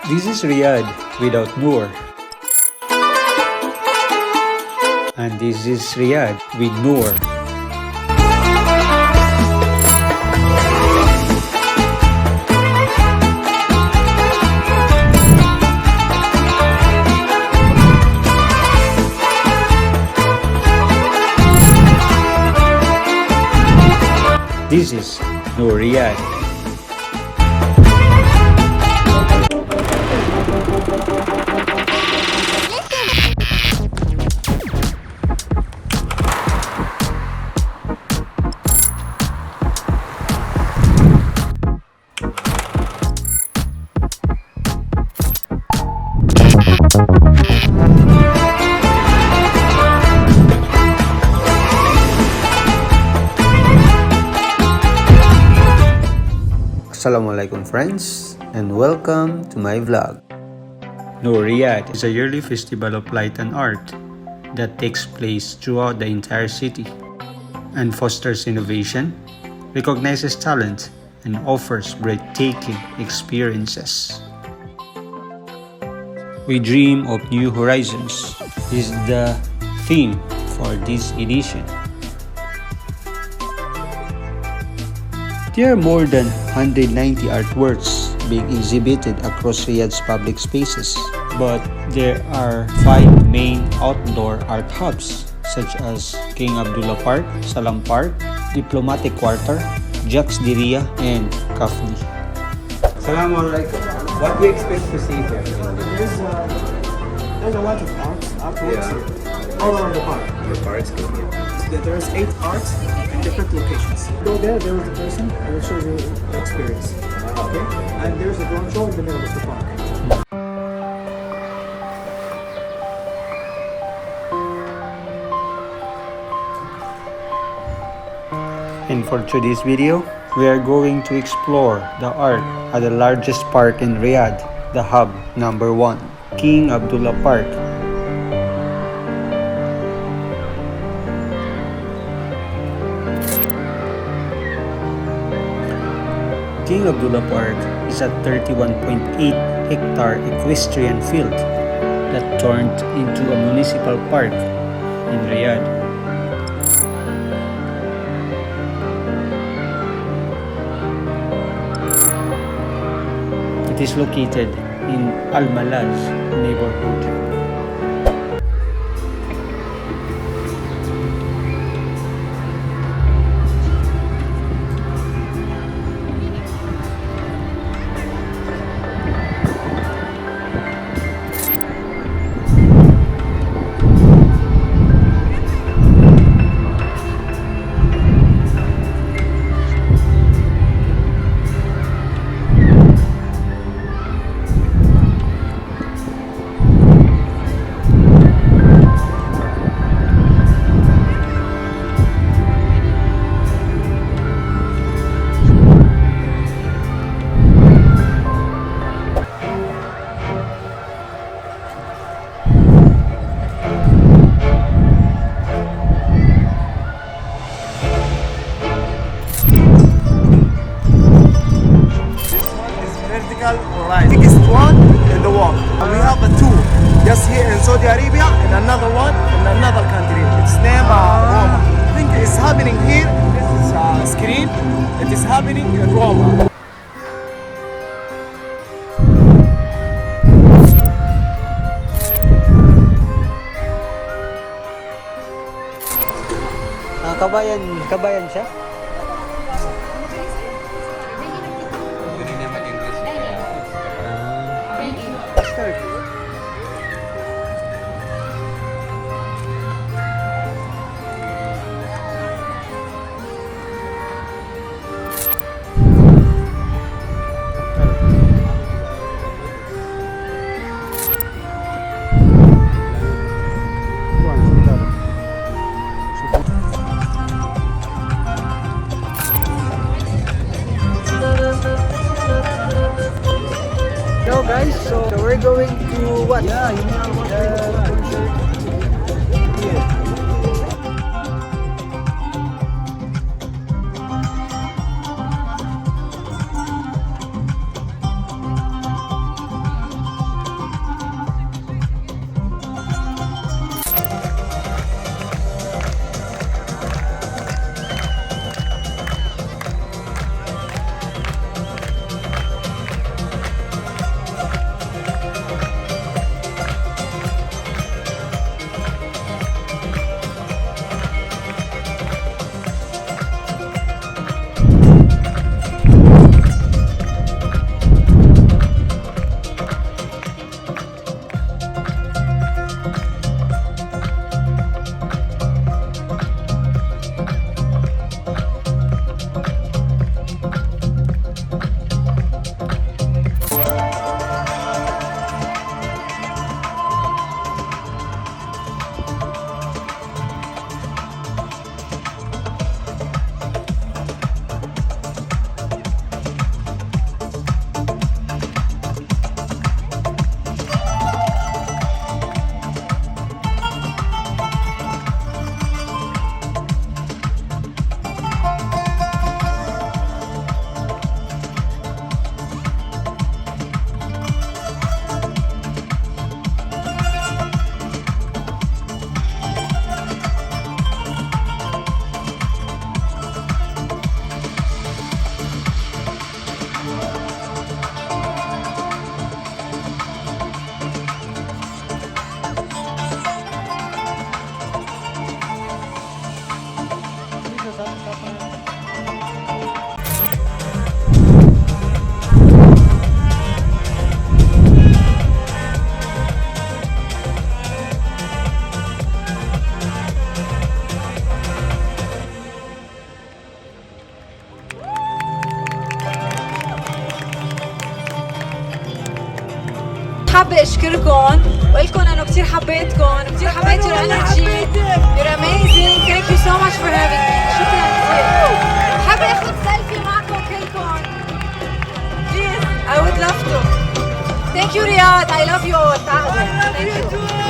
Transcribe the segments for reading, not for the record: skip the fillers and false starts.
This is Riyadh without Noor. And this is Riyadh with Noor. This is Noor Riyadh. Assalamualaikum friends, and welcome to my vlog. Noor Riyadh is a yearly festival of light and art that takes place throughout the entire city and fosters innovation, recognizes talent, and offers breathtaking experiences. We dream of new horizons is the theme for this edition. There are more than 190 artworks being exhibited across Riyadh's public spaces, but there are 5 main outdoor art hubs such as King Abdullah Park, Salam Park, Diplomatic Quarter, JAX Diriyah and KAFD. Salam Alaikum. What do you expect to see here? There's a lot of artworks here, all around the park. The park's good. There's 8 arts in different locations. Go there is the person, I will show you the experience. Okay? And there's a drone show in the middle of the park. And for today's video, we are going to explore the art at the largest park in Riyadh, the hub number 1, King Abdullah Park. King Abdullah Park is a 31.8 hectare equestrian field that turned into a municipal park in Riyadh. It is located in al-Malaz neighborhood. Biggest one in the world. And we have a two just here in Saudi Arabia and another one in another country. It's named Roma. I think it's happening here. This is a screen. It is happening in Roma. Kabayan siya? Guys, so we're going to what? Yeah, you know what حابة أشكركم وأقولكم أنه كتير حبيتكم، كتير حبيت your energy. You're amazing. Thank you so much for having me. شكرا كتير. حابة أخذ سيلفي معكم كلكم. Please, I would love to. Thank you Riyadh. I love you all. تعالوا. Thank you.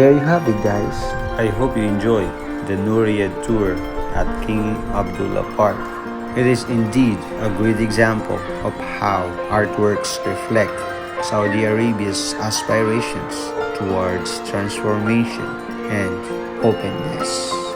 there you have it, guys. I hope you enjoy the Noor Riyadh tour at King Abdullah Park. It is indeed a great example of how artworks reflect Saudi Arabia's aspirations towards transformation and openness.